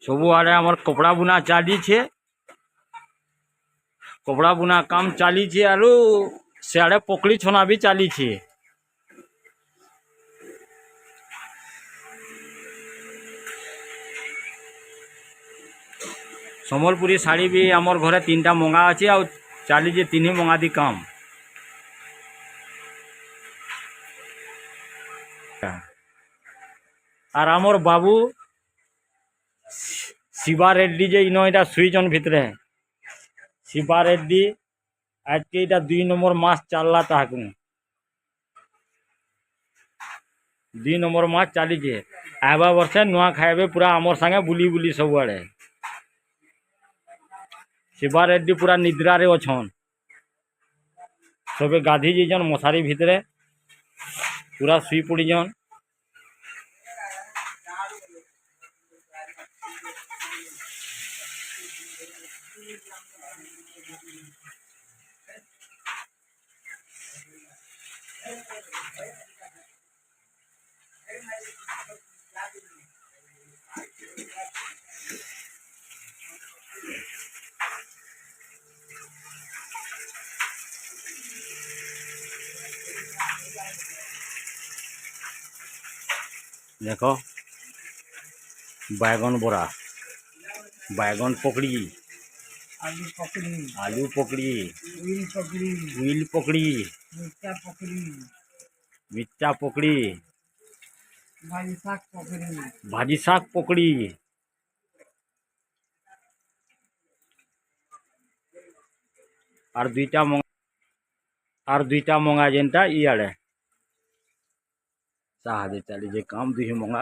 सबुआड़े आमर कपड़ा बुना चाली छे। कपड़ा बुना काम चाली छे आरु सियाड़े पकड़ी छना भी चाली छे। सम्बलपुरी साड़ी भी आमर घरे 3टा मंगा अच्छे आ चाली जे 3 मंगा दी काम। और आमर बाबू शिवा रेड्डी जे इन एटा सुईचन भितरे शिवा रेड्डी आज के 2 नंबर मास चलला ताकू 2 नंबर मास चाली छे। आबा वर्षे नुआ खाइबे पूरा आमर संगे बुली बुली सबुआड़े। शिवा रेड्डी पूरा निद्रा रे अछन। सबे गाधी जेजन मशारी भितरे पूरा सुई पड़ी जन। देखो बैगन बोरा बैगन पकड़ी आलू पकड़ी उइल पकड़ी मिर्चा पकड़ी भाजी शाक पकड़ी और 2टा मंगा जेनटा इे साहदे चली जे काम 2 मंगा।